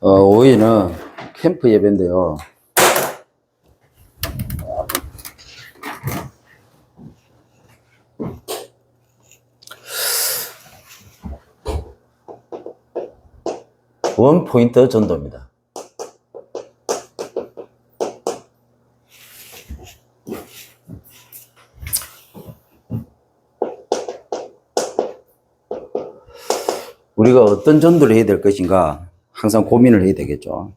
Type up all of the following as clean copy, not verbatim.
5일은 캠프 예배인데요. 원 포인트 전도입니다. 우리가 어떤 전도를 해야 될 것인가 항상 고민을 해야 되겠죠.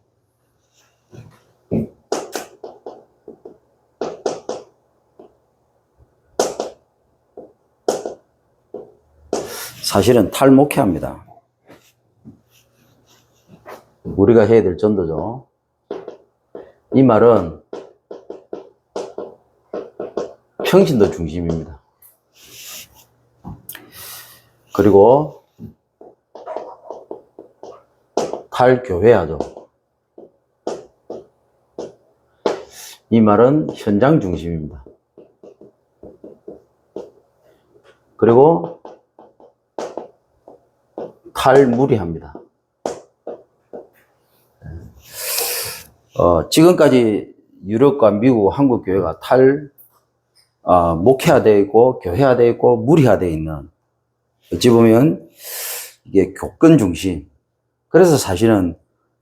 사실은 탈목회합니다. 우리가 해야 될 전도죠. 이 말은 평신도 중심입니다. 그리고 탈교회하죠. 이 말은 현장 중심입니다. 그리고 탈무리합니다. 지금까지 유럽과 미국, 한국 교회가 목회화되어 있고, 교회화되어 있고, 무리화되어 있는, 어찌 보면, 이게 교권 중심. 그래서 사실은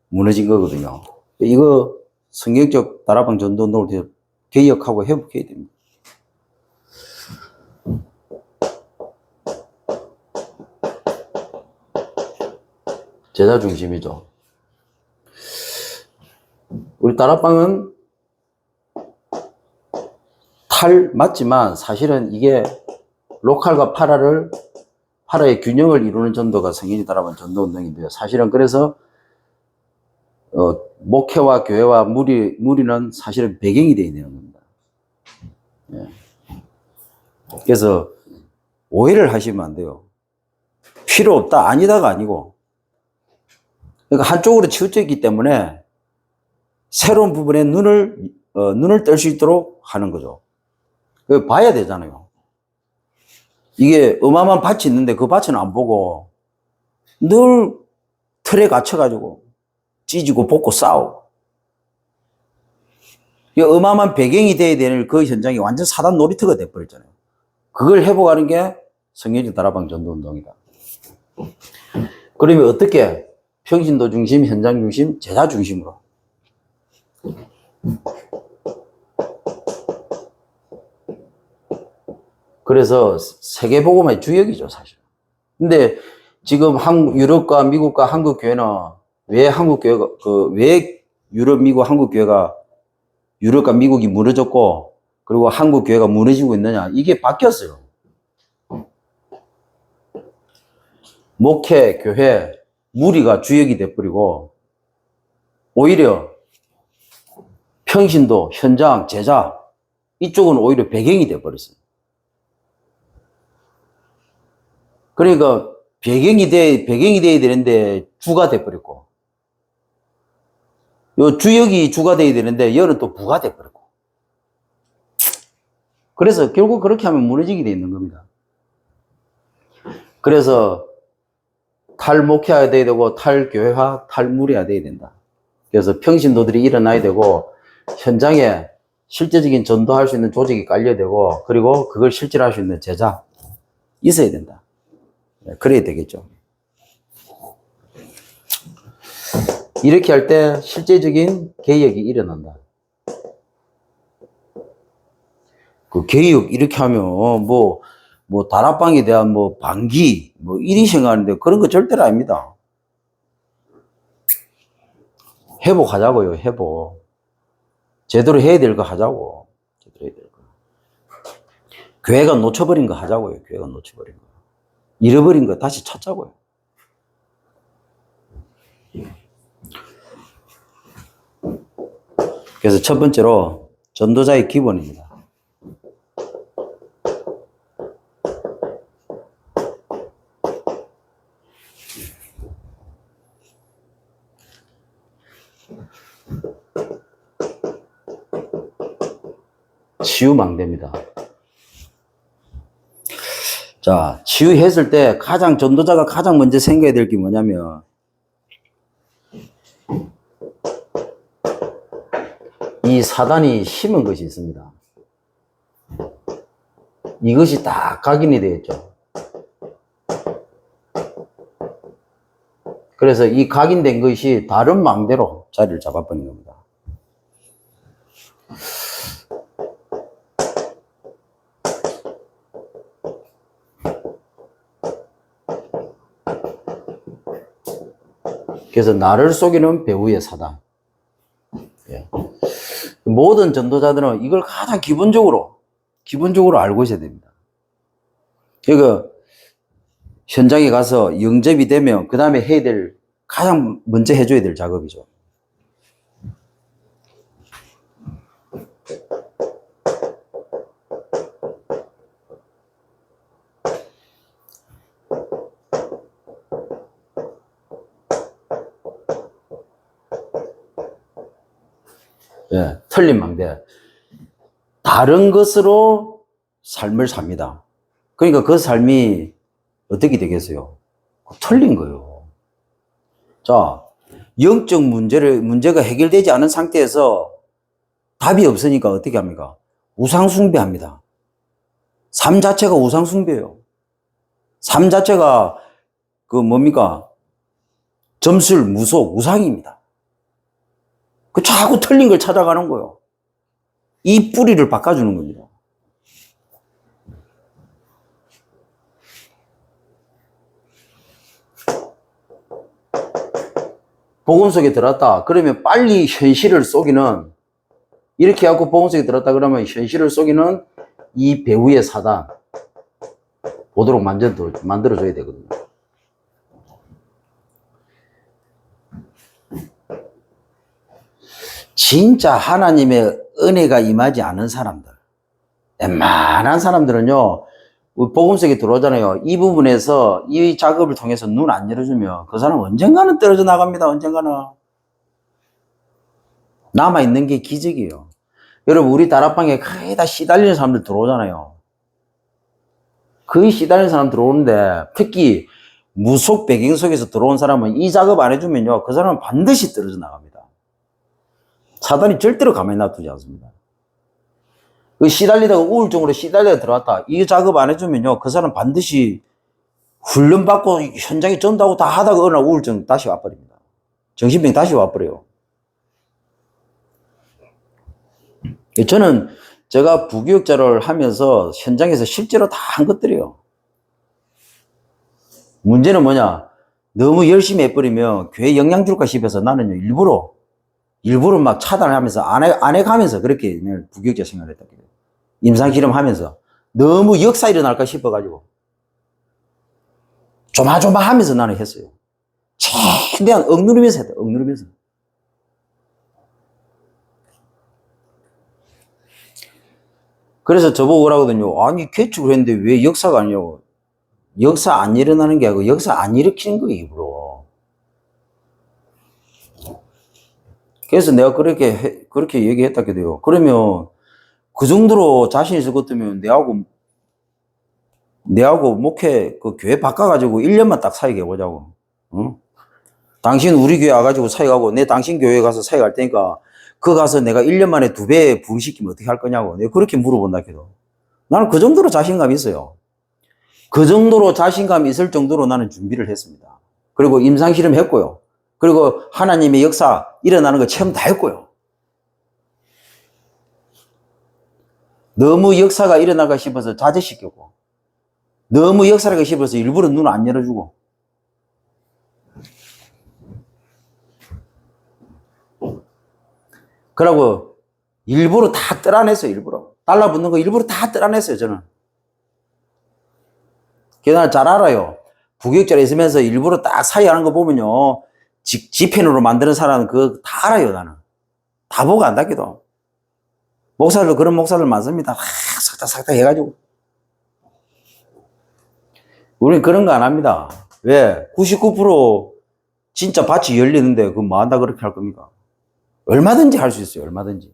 무너진 거거든요. 이거 성경적 다락방 전도 운동을 개혁하고 회복해야 됩니다. 제자 중심이죠. 우리 다락방은 맞지만 사실은 이게 로컬과 파라의 균형을 이루는 전도가 성인이 다락방 전도 운동인데요. 사실은 그래서 목회와 교회와 무리는 사실은 배경이 되어야 되는 겁니다. 예. 그래서 오해를 하시면 안 돼요. 필요 없다, 아니다가 아니고, 그러니까 한쪽으로 치우쳐 있기 때문에 새로운 부분에 눈을 뜰 수 있도록 하는 거죠. 봐야 되잖아요. 이게 어마어마한 밭이 있는데 그 밭은 안 보고 늘 틀에 갇혀가지고 찢고 볶고 싸우고. 이 어마어마한 배경이 돼야 되는 그 현장이 완전 사단 놀이터가 돼버렸잖아요. 그걸 회복하는 게 성경적 다락방 전도 운동이다. 그러면 어떻게? 평신도 중심, 현장 중심, 제자 중심으로. 그래서 세계복음의 주역이죠, 사실. 근데 지금 유럽과 미국과 한국 교회는 왜 유럽, 미국, 한국 교회가 유럽과 미국이 무너졌고, 그리고 한국 교회가 무너지고 있느냐? 이게 바뀌었어요. 목회, 교회, 무리가 주역이 돼버리고, 오히려 평신도, 현장, 제자, 이쪽은 오히려 배경이 돼버렸어요. 그러니까 배경이 돼야 되는데 주가 돼버렸고, 요 주역이 주가 돼야 되는데 얘는 또 부가 돼버렸고. 그래서 결국 그렇게 하면 무너지게 돼 있는 겁니다. 그래서 탈목회화 돼야 되고, 탈교회화, 탈무리화 돼야 된다. 그래서 평신도들이 일어나야 되고, 현장에 실제적인 전도할 수 있는 조직이 깔려야 되고, 그리고 그걸 실질할 수 있는 제자 있어야 된다. 그래야 되겠죠. 이렇게 할 때 실제적인 개혁이 일어난다. 그 개혁 이렇게 하면 뭐 다락방에 대한 반기 이리 생각하는데 그런 거 절대로 아닙니다. 회복하자고요. 회복. 제대로 해야 될 거 하자고. 제대로 해야 될 거. 교회가 놓쳐버린 거 하자고요. 교회가 놓쳐버린 거. 잃어버린 거 다시 찾자고요. 그래서 첫 번째로 전도자의 기본입니다. 치유망대입니다. 자, 치유했을 때 전도자가 가장 먼저 생각해야 될 게 뭐냐면, 이 사단이 심은 것이 있습니다. 이것이 다 각인이 되어 있죠. 그래서 이 각인된 것이 다른 망대로 자리를 잡아버린 겁니다. 그래서 나를 속이는 배우의 사단. 예. 모든 전도자들은 이걸 가장 기본적으로 알고 있어야 됩니다. 그러니까 현장에 가서 영접이 되면 그 다음에 해야 될, 가장 먼저 해줘야 될 작업이죠. 예, 틀린 망대. 다른 것으로 삶을 삽니다. 그러니까 그 삶이 어떻게 되겠어요? 틀린 거예요. 자, 영적 문제가 해결되지 않은 상태에서 답이 없으니까 어떻게 합니까? 우상숭배합니다. 삶 자체가 우상숭배예요. 삶 자체가 뭡니까? 점술, 무속, 우상입니다. 자꾸 틀린 걸 찾아가는 거예요. 이 뿌리를 바꿔주는 겁니다. 복음 속에 들었다. 그러면 빨리 현실을 속이는, 이렇게 하고 복음 속에 들었다 그러면 현실을 속이는 이 배우의 사단 보도록 만들어줘야 되거든요. 진짜 하나님의 은혜가 임하지 않은 사람들, 웬만한 사람들은요, 복음 속에 들어오잖아요. 이 부분에서 이 작업을 통해서 눈 안 열어주면 그 사람 언젠가는 떨어져 나갑니다. 언젠가는. 남아있는 게 기적이에요. 여러분, 우리 다락방에 거의 다 시달리는 사람들 들어오잖아요. 거의 시달리는 사람 들어오는데, 특히 무속 배경 속에서 들어온 사람은 이 작업 안 해주면요, 그 사람은 반드시 떨어져 나갑니다. 사단이 절대로 가만히 놔두지 않습니다. 시달리다가 우울증으로 시달리다가 들어왔다. 이 작업 안 해주면요, 그 사람 반드시 훈련받고 현장에 전도하고 다 하다가 어느 날 우울증 다시 와버립니다. 정신병 다시 와버려요. 저는 제가 부교육자를 하면서 현장에서 실제로 다 한 것들이에요. 문제는 뭐냐? 너무 열심히 해버리면 교회 영향 줄까 싶어서 나는 일부러 막 차단하면서 안 해가면서 그렇게 부교육자 생활을 했다. 임상실험 하면서 너무 역사 일어날까 싶어가지고 조마조마하면서 나는 했어요. 최대한 억누르면서 했다. 억누르면서. 그래서 저보고 오라거든요. 아니 개축을 했는데 왜 역사가 아니냐고. 역사 안 일어나는 게 아니고 역사 안 일으키는 거예요, 일부러. 그래서 내가 그렇게 얘기했다 그래요. 그러면 그 정도로 자신 있을 것 같으면 내하고 목회 교회 바꿔가지고 1년만 딱 사역해 보자고. 응? 당신 우리 교회 와가지고 사역하고 내 당신 교회에 가서 사역할 테니까 그 가서 내가 1년 만에 2배 부흥시키면 어떻게 할 거냐고. 내가 그렇게 물어본다 해도. 나는 그 정도로 자신감이 있어요. 그 정도로 자신감이 있을 정도로 나는 준비를 했습니다. 그리고 임상실험 했고요. 그리고 하나님의 역사 일어나는 거 체험 다 했고요. 너무 역사가 일어나가 싶어서 자제시키고 너무 역사가 싶어서 일부러 눈 안 열어주고 그러고 일부러 다 뜰어냈어요. 일부러 달라붙는 거 일부러 다 뜰어냈어요. 저는 그래서 잘 알아요. 부교육자로 있으면서 일부러 딱 사회하는 거 보면요 지펜으로 만드는 사람은 그거 다 알아요. 나는 다 보고 안다기도. 목사들도 그런 목사들 많습니다. 싹다 해가지고 우리는 그런 거 안 합니다. 왜? 99% 진짜 밭이 열리는데 그거 뭐 한다 그렇게 할 겁니까? 얼마든지 할 수 있어요. 얼마든지.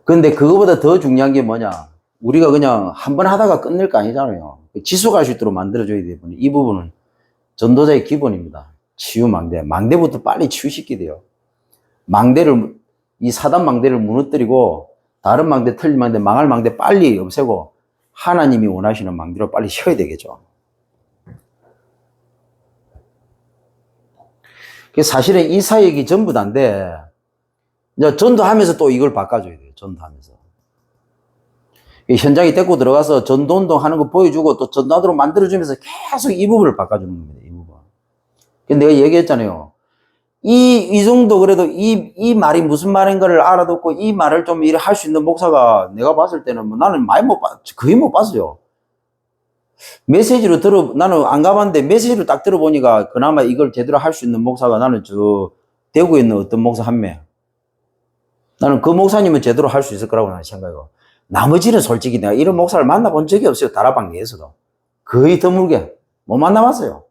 근데 그거보다 더 중요한 게 뭐냐? 우리가 그냥 한 번 하다가 끝낼 거 아니잖아요. 지속할 수 있도록 만들어줘야 되니 이 부분은 전도자의 기본입니다. 치유 망대. 망대부터 빨리 치유시켜야 돼요. 이 사단 망대를 무너뜨리고 다른 망대, 틀린 망대, 망할 망대 빨리 없애고 하나님이 원하시는 망대로 빨리 쉬어야 되겠죠. 사실은 이 사역이 전부 다인데, 이제 전도하면서 또 이걸 바꿔줘야 돼요. 전도하면서. 현장에 데리고 들어가서 전도운동 하는 거 보여주고 또 전도하도록 만들어주면서 계속 이 부분을 바꿔주는 겁니다. 이 부분. 내가 얘기했잖아요. 이 정도 그래도 이 말이 무슨 말인가를 알아듣고 이 말을 좀 이래 할 수 있는 목사가 내가 봤을 때는 뭐 나는 거의 못 봤어요. 나는 안 가봤는데 메시지로 딱 들어보니까 그나마 이걸 제대로 할 수 있는 목사가 나는 대구에 있는 어떤 목사 한 명. 나는 그 목사님은 제대로 할 수 있을 거라고 나는 생각해요. 나머지는 솔직히 내가 이런 목사를 만나본 적이 없어요. 다락방 내에서도. 거의 드물게. 못 만나봤어요.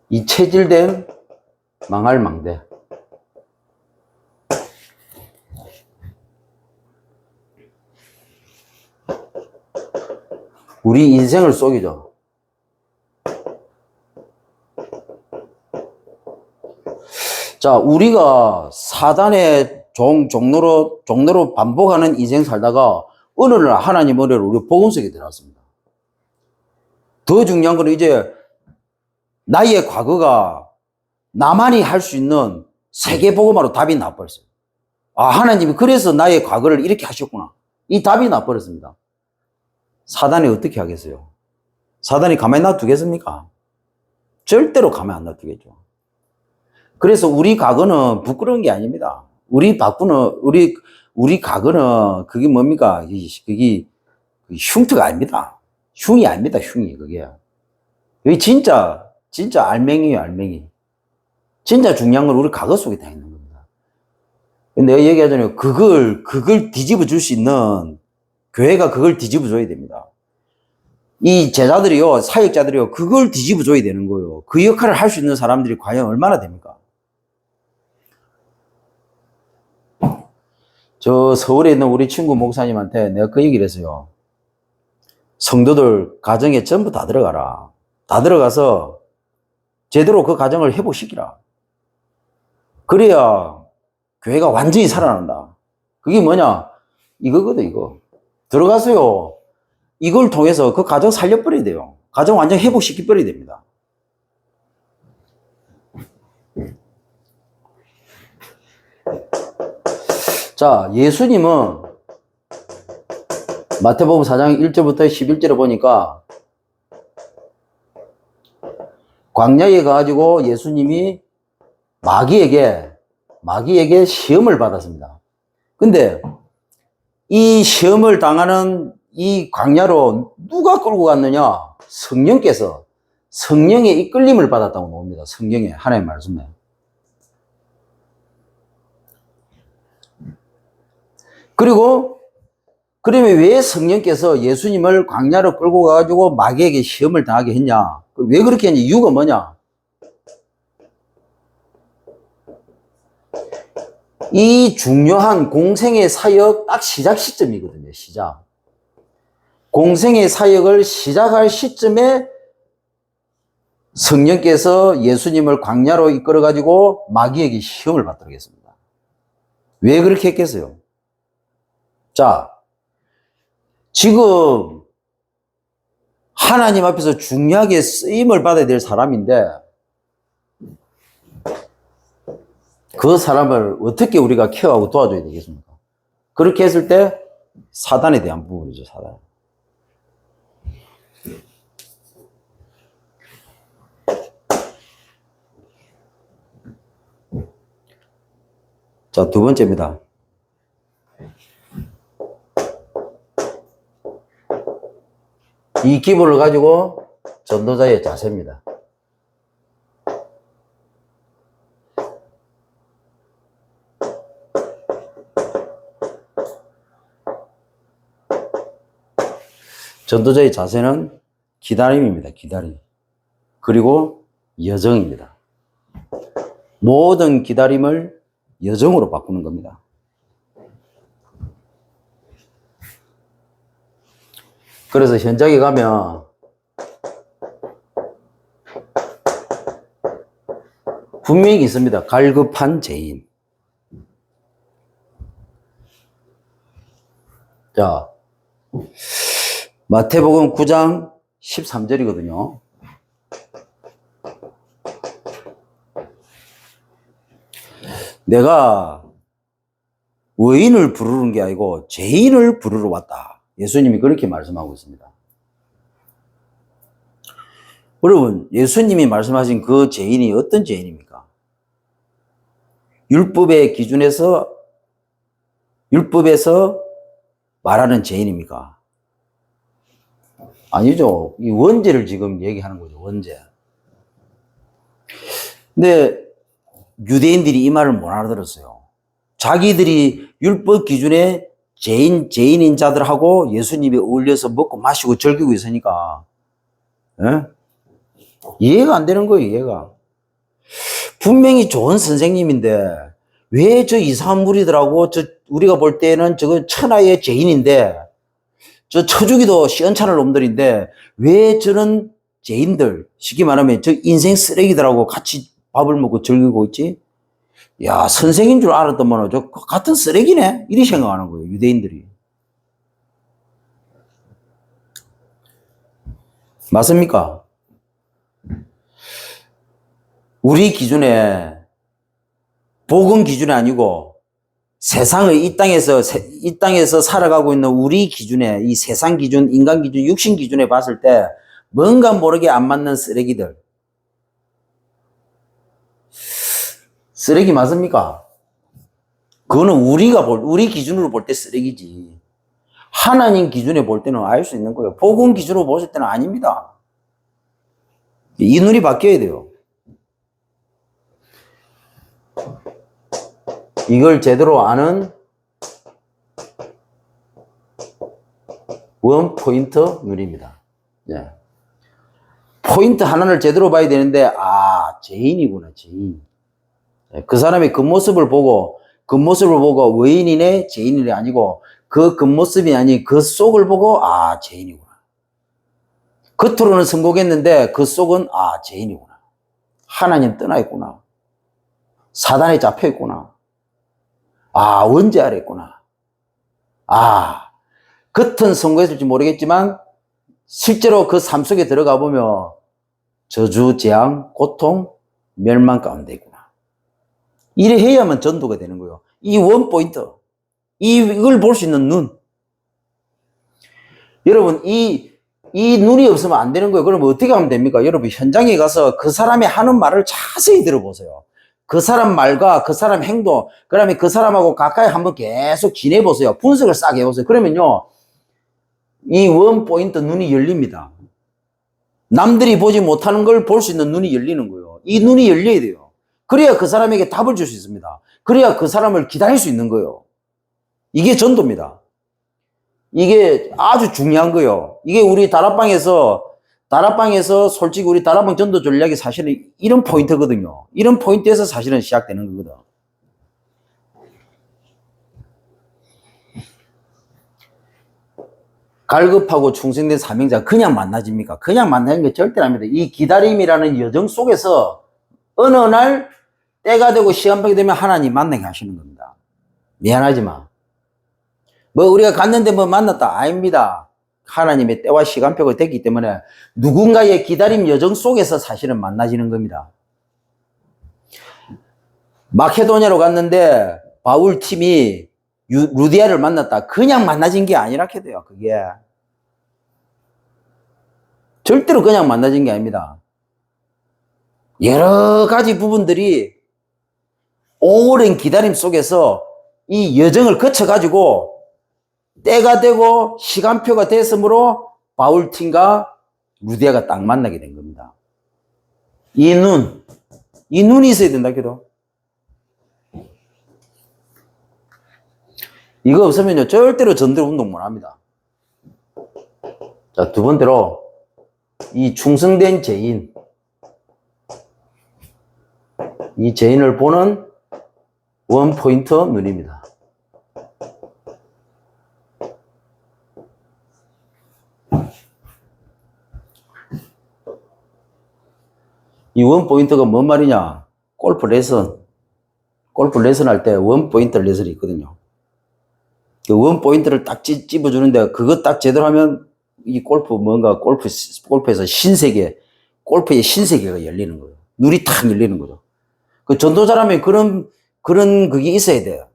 이 체질된 망할 망대. 우리 인생을 속이죠. 자, 우리가 사단의 종로로 반복하는 인생 살다가 어느 날 하나님 은혜로 우리 복음 속에 들어왔습니다. 더 중요한 건 이제 나의 과거가 나만이 할 수 있는 세계 복음화로 답이 나버렸어요. 아, 하나님이 그래서 나의 과거를 이렇게 하셨구나. 이 답이 나버렸습니다. 사단이 어떻게 하겠어요? 사단이 가만히 놔두겠습니까? 절대로 가만히 안 놔두겠죠. 그래서 우리 과거는 부끄러운 게 아닙니다. 우리 과거는 그게 뭡니까? 그게 흉터가 아닙니다. 흉이 아닙니다. 흉이 그게. 여기 진짜 알맹이에요. 알맹이. 진짜 중요한 건 우리 과거 속에 다 있는 겁니다. 내가 얘기하잖아요. 그걸 뒤집어 줄 수 있는 교회가 그걸 뒤집어 줘야 됩니다. 이 제자들이요, 사역자들이요, 그걸 뒤집어 줘야 되는 거예요. 그 역할을 할 수 있는 사람들이 과연 얼마나 됩니까? 저 서울에 있는 우리 친구 목사님한테 내가 그 얘기를 했어요. 성도들 가정에 전부 다 들어가라. 다 들어가서 제대로 그 가정을 회복시키라. 그래야 교회가 완전히 살아난다. 그게 뭐냐? 이거거든, 이거. 들어가서요. 이걸 통해서 그 가정 살려버려야 돼요. 가정 완전 회복시켜버려야 됩니다. 자, 예수님은 마태복음 4장 1절부터 11절을 보니까 광야에 가가지고 예수님이 마귀에게 시험을 받았습니다. 근데 이 시험을 당하는 이 광야로 누가 끌고 갔느냐? 성령의 이끌림을 받았다고 나옵니다. 성령의 하나님의 말씀에. 그리고 그러면 왜 성령께서 예수님을 광야로 끌고 가가지고 마귀에게 시험을 당하게 했냐? 왜 그렇게 했냐? 이유가 뭐냐? 이 중요한 공생의 사역 딱 시작 시점이거든요. 시작. 공생의 사역을 시작할 시점에 성령께서 예수님을 광야로 이끌어가지고 마귀에게 시험을 받도록 했습니다. 왜 그렇게 했겠어요? 자, 지금 하나님 앞에서 중요하게 쓰임을 받아야 될 사람인데 그 사람을 어떻게 우리가 케어하고 도와줘야 되겠습니까? 그렇게 했을 때 사단에 대한 부분이죠. 사단. 자, 두 번째입니다. 이 기본을 가지고 전도자의 자세입니다. 전도자의 자세는 기다림입니다. 기다림. 그리고 여정입니다. 모든 기다림을 여정으로 바꾸는 겁니다. 그래서 현장에 가면 분명히 있습니다. 갈급한 죄인. 자, 마태복음 9장 13절이거든요. 내가 의인을 부르는 게 아니고 죄인을 부르러 왔다. 예수님이 그렇게 말씀하고 있습니다. 여러분, 예수님이 말씀하신 그 죄인이 어떤 죄인입니까? 율법에서 말하는 죄인입니까? 아니죠. 이 원죄를 지금 얘기하는 거죠. 원죄. 근데 유대인들이 이 말을 못 알아들었어요. 자기들이 율법 기준에 죄인인 자들하고 예수님이 어울려서 먹고 마시고 즐기고 있으니까 이해가 안 되는 거예요. 이해가. 분명히 좋은 선생님인데 왜 저 이상한 무리들하고 우리가 볼 때는 저거 천하의 죄인인데 저 쳐주기도 시원찮을 놈들인데 왜 저런 죄인들, 쉽게 말하면 저 인생 쓰레기들하고 같이 밥을 먹고 즐기고 있지? 야, 선생인 줄 알았더만 저 같은 쓰레기네? 이렇게 생각하는 거예요, 유대인들이. 맞습니까? 우리 기준에, 복음 기준이 아니고 세상의 이 땅에서 살아가고 있는 우리 기준에, 이 세상 기준, 인간 기준, 육신 기준에 봤을 때 뭔가 모르게 안 맞는 쓰레기들. 쓰레기 맞습니까? 그거는 우리 기준으로 볼 때 쓰레기지. 하나님 기준에 볼 때는 알 수 있는 거예요. 복음 기준으로 보실 때는 아닙니다. 이 눈이 바뀌어야 돼요. 이걸 제대로 아는 원 포인트 눈입니다. 예. 포인트 하나를 제대로 봐야 되는데, 죄인이구나, 죄인. 그 사람의 겉모습을 보고 의인이네, 죄인이네 아니고, 그 겉모습이 아닌 그 속을 보고, 죄인이구나. 겉으로는 성공했는데, 그 속은, 죄인이구나. 하나님 떠나 있구나. 사단에 잡혀 있구나. 원죄하려 했구나. 겉은 성공했을지 모르겠지만, 실제로 그 삶 속에 들어가 보면, 저주, 재앙, 고통, 멸망 가운데 있구나. 이래 해야만 전도가 되는 거예요. 이 원 포인트. 이걸 볼 수 있는 눈. 여러분, 이 눈이 없으면 안 되는 거예요. 그러면 어떻게 하면 됩니까? 여러분, 현장에 가서 그 사람이 하는 말을 자세히 들어보세요. 그 사람 말과 그 사람 행동, 그 다음에 그 사람하고 가까이 한번 계속 지내보세요. 분석을 싹 해보세요. 그러면요, 이 원 포인트 눈이 열립니다. 남들이 보지 못하는 걸 볼 수 있는 눈이 열리는 거예요. 이 눈이 열려야 돼요. 그래야 그 사람에게 답을 줄 수 있습니다. 그래야 그 사람을 기다릴 수 있는 거예요. 이게 전도입니다. 이게 아주 중요한 거예요. 이게 우리 다락방에서 솔직히 우리 다락방 전도 전략이 사실은 이런 포인트거든요. 이런 포인트에서 사실은 시작되는 거거든. 갈급하고 충성된 사명자 그냥 만나집니까? 그냥 만나는 게 절대 아닙니다. 이 기다림이라는 여정 속에서 어느 날 때가 되고 시간표가 되면 하나님 만나게 하시는 겁니다. 미안하지만 우리가 갔는데 만났다 아닙니다. 하나님의 때와 시간표가 됐기 때문에 누군가의 기다림 여정 속에서 사실은 만나지는 겁니다. 마케도냐로 갔는데 바울 팀이 루디아를 만났다. 그냥 만나진 게 아니라 캐도요. 그게 절대로 그냥 만나진 게 아닙니다. 여러 가지 부분들이 오랜 기다림 속에서 이 여정을 거쳐가지고 때가 되고 시간표가 됐으므로 바울팀과 루디아가 딱 만나게 된 겁니다. 이 눈이 있어야 된다 캐도. 이거 없으면요 절대로 전도 운동 못 합니다. 자, 두 번째로 이 충성된 죄인, 이 죄인을 보는 원포인트 눈입니다. 이 원포인트가 뭔 말이냐? 골프 레슨 할 때 원포인트 레슨이 있거든요. 그 원포인트를 딱 찝어주는데 그거 딱 제대로 하면 이 골프에서 골프의 신세계가 열리는 거예요. 눈이 탁 열리는 거죠. 그 전도자라면 그런 그게 있어야 돼요.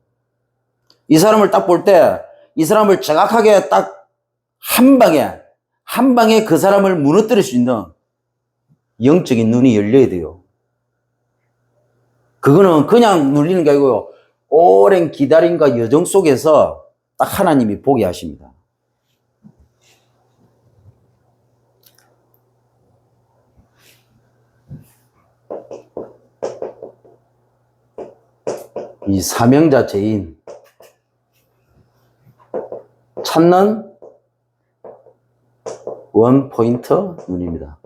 이 사람을 딱 볼 때 이 사람을 정확하게 딱 한 방에 그 사람을 무너뜨릴 수 있는 영적인 눈이 열려야 돼요. 그거는 그냥 눌리는 게 아니고요. 오랜 기다림과 여정 속에서 딱 하나님이 보게 하십니다. 이 사명자 죄인 찾는 원포인트 눈입니다.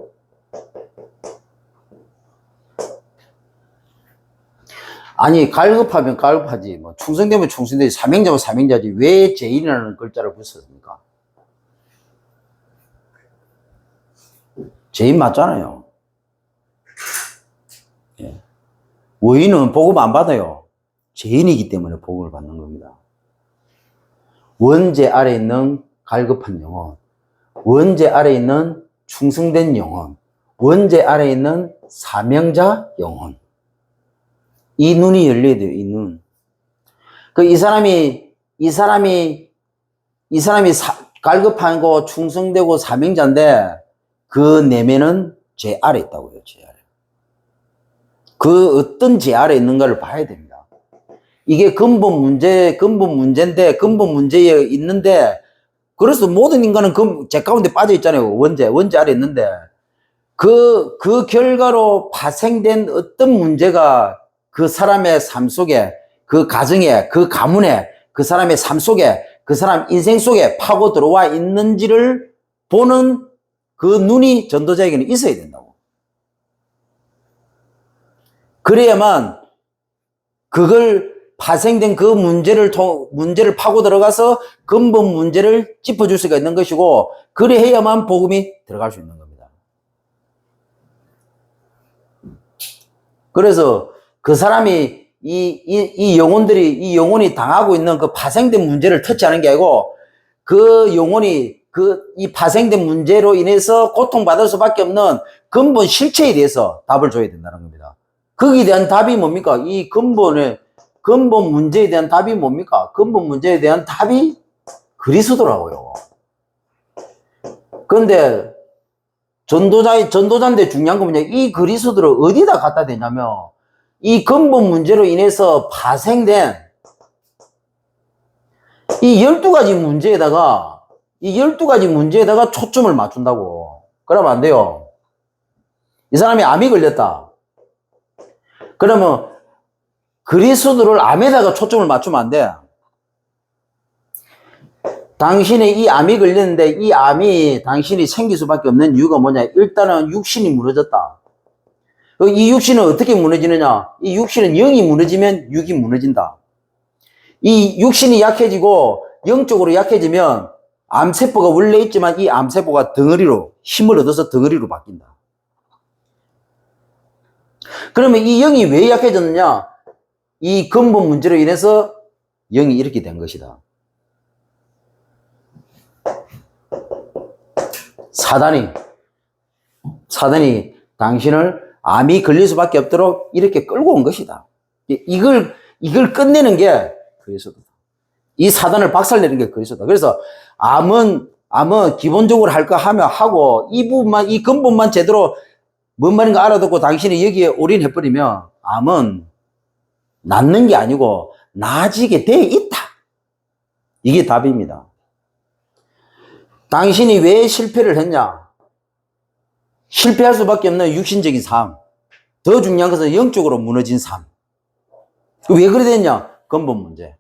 아니, 갈급하면 갈급하지, 뭐, 충성되면 충성되지, 사명자면 사명자지, 왜 죄인이라는 글자를 붙였습니까? 죄인 맞잖아요. 예. 의인은 복음 안 받아요. 죄인이기 때문에 복음을 받는 겁니다. 원죄 아래 있는 갈급한 영혼, 원죄 아래 있는 충성된 영혼, 원죄 아래 있는 사명자 영혼. 이 눈이 열려야 돼요, 이 눈. 이 사람이 갈급하고 충성되고 사명자인데, 그 내면은 죄 아래 있다고요, 죄 아래. 그 어떤 죄 아래 있는가를 봐야 됩니다. 이게 근본 문제인데, 근본 문제에 있는데, 그래서 모든 인간은 죄 가운데 빠져 있잖아요, 원죄 아래 있는데, 그 결과로 파생된 어떤 문제가 그 사람의 삶 속에, 그 가정에, 그 가문에, 그 사람의 삶 속에, 그 사람 인생 속에 파고 들어와 있는지를 보는 그 눈이 전도자에게는 있어야 된다고. 그래야만 그걸 파생된 그 문제를 파고 들어가서 근본 문제를 짚어줄 수가 있는 것이고, 그래야만 복음이 들어갈 수 있는 겁니다. 그래서 그 사람이 이 영혼이 당하고 있는 그 파생된 문제를 터치하는 게 아니고, 그 영혼이 이 파생된 문제로 인해서 고통받을 수밖에 없는 근본 실체에 대해서 답을 줘야 된다는 겁니다. 거기에 대한 답이 뭡니까? 이 근본 문제에 대한 답이 뭡니까? 근본 문제에 대한 답이 그리스도라고요. 그런데 전도자인데 중요한 건 뭐냐? 이 그리스도를 어디다 갖다 대냐면, 이 근본 문제로 인해서 파생된 이 12가지 문제에다가 초점을 맞춘다고. 그러면 안 돼요. 이 사람이 암이 걸렸다. 그러면 그리스도를 암에다가 초점을 맞추면 안 돼. 당신의 이 암이 걸렸는데, 이 암이 당신이 생길 수밖에 없는 이유가 뭐냐? 일단은 육신이 무너졌다. 이 육신은 어떻게 무너지느냐? 이 육신은 영이 무너지면 육이 무너진다. 이 육신이 약해지고 영적으로 약해지면 암세포가 원래 있지만 이 암세포가 힘을 얻어서 덩어리로 바뀐다. 그러면 이 영이 왜 약해졌느냐? 이 근본 문제로 인해서 영이 이렇게 된 것이다. 사단이 당신을 암이 걸릴 수밖에 없도록 이렇게 끌고 온 것이다. 이걸 끝내는 게 그리스도다. 이 사단을 박살내는 게 그리스도다. 그래서 암은 기본적으로 할 거 하고 이 근본만 제대로 뭔 말인가 알아듣고 당신이 여기에 올인해버리면 암은 낫는 게 아니고 나아지게 돼 있다. 이게 답입니다. 당신이 왜 실패를 했냐? 실패할 수밖에 없는 육신적인 삶. 더 중요한 것은 영적으로 무너진 삶. 왜 그래 됐냐? 근본 문제.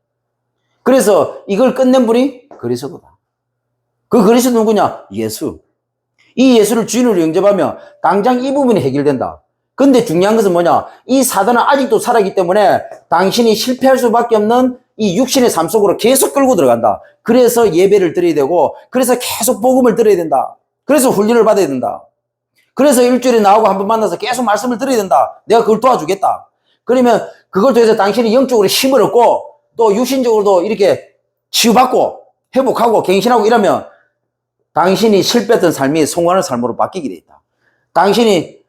그래서 이걸 끝낸 분이 그리스도다. 그 그리스도 누구냐? 예수. 이 예수를 주인으로 영접하면 당장 이 부분이 해결된다. 근데 중요한 것은 뭐냐? 이 사단은 아직도 살아있기 때문에 당신이 실패할 수밖에 없는 이 육신의 삶 속으로 계속 끌고 들어간다. 그래서 예배를 드려야 되고, 그래서 계속 복음을 들어야 된다. 그래서 훈련을 받아야 된다. 그래서 일주일에 나오고 한번 만나서 계속 말씀을 드려야 된다. 내가 그걸 도와주겠다. 그러면 그걸 통해서 당신이 영적으로 힘을 얻고 또 육신적으로도 이렇게 치유받고 회복하고 갱신하고 이러면 당신이 실패했던 삶이 성공하는 삶으로 바뀌게 돼 있다. 당신에게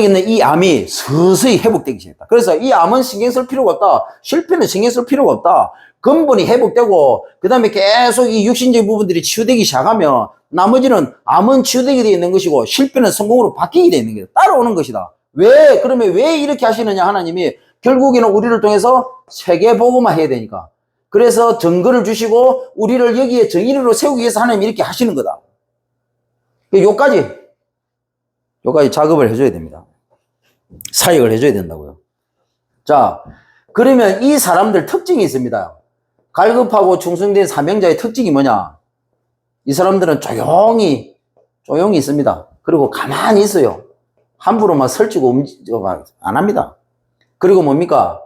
있는 이 암이 서서히 회복되기 시작했다. 그래서 이 암은 신경 쓸 필요가 없다. 실패는 신경 쓸 필요가 없다. 근본이 회복되고 그 다음에 계속 이 육신적인 부분들이 치유되기 시작하면 나머지는 암은 치유되게 되어 있는 것이고 실패는 성공으로 바뀌게 되어 있는 거다. 따라오는 것이다. 그러면 왜 이렇게 하시느냐 하나님이 결국에는 우리를 통해서 세계보고만 해야 되니까. 그래서 증거를 주시고 우리를 여기에 정의로 세우기 위해서 하나님이 이렇게 하시는 거다. 요까지 작업을 해줘야 됩니다. 사역을 해줘야 된다고요. 자, 그러면 이 사람들 특징이 있습니다. 갈급하고 충성된 사명자의 특징이 뭐냐? 이 사람들은 조용히 있습니다. 그리고 가만히 있어요. 함부로 막 설치고 움직이고 안 합니다. 그리고 뭡니까?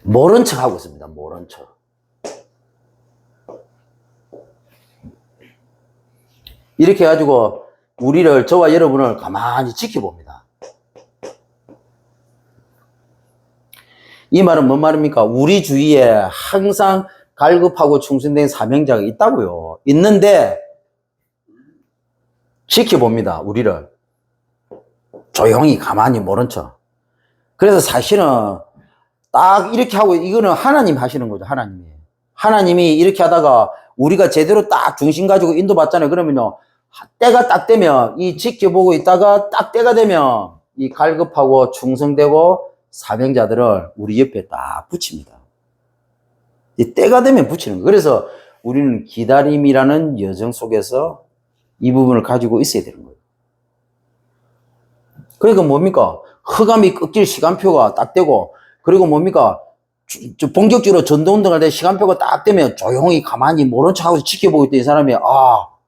모른 척 하고 있습니다. 모른 척. 이렇게 해가지고 저와 여러분을 가만히 지켜봅니다. 이 말은 뭔 말입니까? 우리 주위에 항상 갈급하고 충성된 사명자가 있다고요. 있는데 지켜봅니다. 우리를. 조용히 가만히 모른 척. 그래서 사실은 딱 이렇게 하고 이거는 하나님 하시는 거죠. 하나님이 이렇게 하다가 우리가 제대로 딱 중심 가지고 인도받잖아요. 그러면요. 때가 딱 되면 이 지켜보고 있다가 딱 때가 되면 이 갈급하고 충성되고 사명자들을 우리 옆에 딱 붙입니다. 이 때가 되면 붙이는 거예요. 그래서 우리는 기다림이라는 여정 속에서 이 부분을 가지고 있어야 되는 거예요. 그러니까 뭡니까? 흑암이 꺾일 시간표가 딱 되고 그리고 뭡니까? 본격적으로 전도운동할 때 시간표가 딱 되면 조용히 가만히 모른 척하고 지켜보고 있던 이 사람이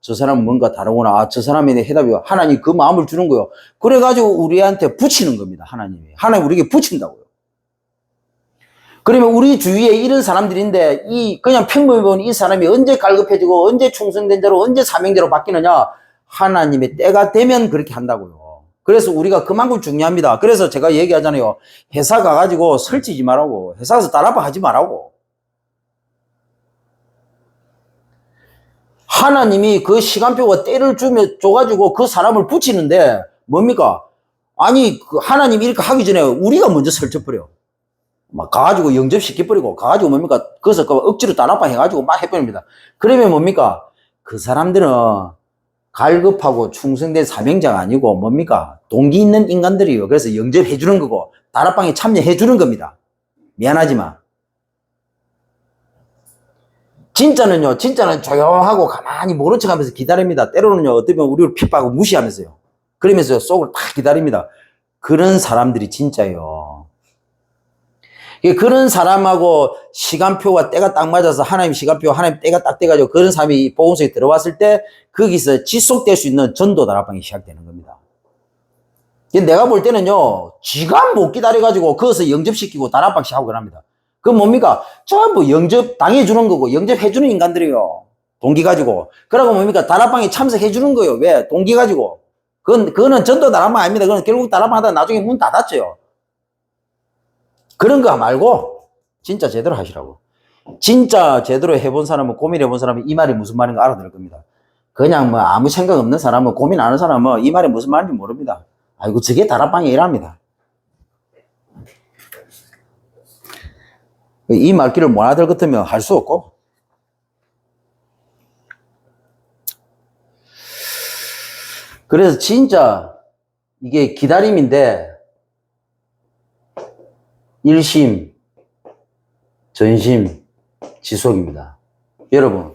저 사람은 뭔가 다르구나. 저 사람의 해답이 하나님 그 마음을 주는 거예요. 그래가지고 우리한테 붙이는 겁니다. 하나님 우리에게 붙인다고요. 그러면 우리 주위에 이런 사람들인데 그냥 평범히 보면 이 사람이 언제 갈급해지고 언제 충성된 자로 언제 사명자로 바뀌느냐? 하나님의 때가 되면 그렇게 한다고요. 그래서 우리가 그만큼 중요합니다. 그래서 제가 얘기하잖아요. 회사 가가지고 설치지 말라고. 회사 가서 따라봐 하지 말라고. 하나님이 그 시간표가 때를 줘가지고 그 사람을 붙이는데 뭡니까? 아니 하나님이 이렇게 하기 전에 우리가 먼저 설쳐버려. 막 가가지고 영접시켜버리고 가가지고 뭡니까? 그래서 억지로 따라봐 해가지고 막 해버립니다. 그러면 뭡니까? 그 사람들은 갈급하고 충성된 사명자가 아니고 뭡니까? 동기 있는 인간들이에요. 그래서 영접해주는 거고 다락방에 참여해주는 겁니다. 미안하지만 진짜는 조용하고 가만히 모른 척하면서 기다립니다. 때로는요 어쩌면 우리를 핍박하고 무시하면서요. 그러면서 속을 딱 기다립니다. 그런 사람들이 진짜예요. 그런 사람하고 시간표와 때가 딱 맞아서 하나님 시간표, 하나님 때가 딱 돼가지고 그런 사람이 복음성에 들어왔을 때 거기서 지속될 수 있는 전도 다락방이 시작되는 겁니다. 내가 볼 때는요, 지가 못 기다려가지고 거기서 영접시키고 다락방씩 하고 그럽니다. 그건 뭡니까? 전부 영접 당해주는 거고 영접해주는 인간들이요. 동기 가지고. 그러고 뭡니까? 다락방에 참석해주는 거예요. 왜? 동기 가지고. 그거는 전도 다락방 아닙니다. 그건 결국 다락방 하다가 나중에 문 닫았죠. 그런 거 말고 진짜 제대로 하시라고. 진짜 제대로 해본 사람은 고민해본 사람은 이 말이 무슨 말인가 알아들 겁니다. 그냥 뭐 아무 생각 없는 사람은 고민 안 하는 사람은 이 말이 무슨 말인지 모릅니다. 아이고 저게 다락방에 일합니다. 이 말귀를 못 알아들 같으면 할 수 없고 그래서 진짜 이게 기다림인데 일심, 전심, 지속입니다. 여러분,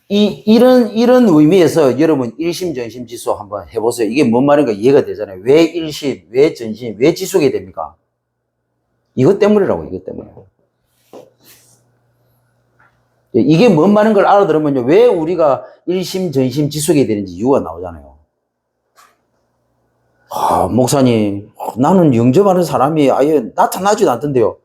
이런 의미에서 여러분 일심, 전심, 지속 한번 해보세요. 이게 뭔 말인가 이해가 되잖아요. 왜 일심, 왜 전심, 왜 지속이 됩니까? 이것 때문이라고, 이것 때문에. 이게 뭔 말인 걸 알아들으면요. 왜 우리가 일심, 전심, 지속이 되는지 이유가 나오잖아요. 아, 목사님, 나는 영접하는 사람이 아예 나타나지도 않던데요.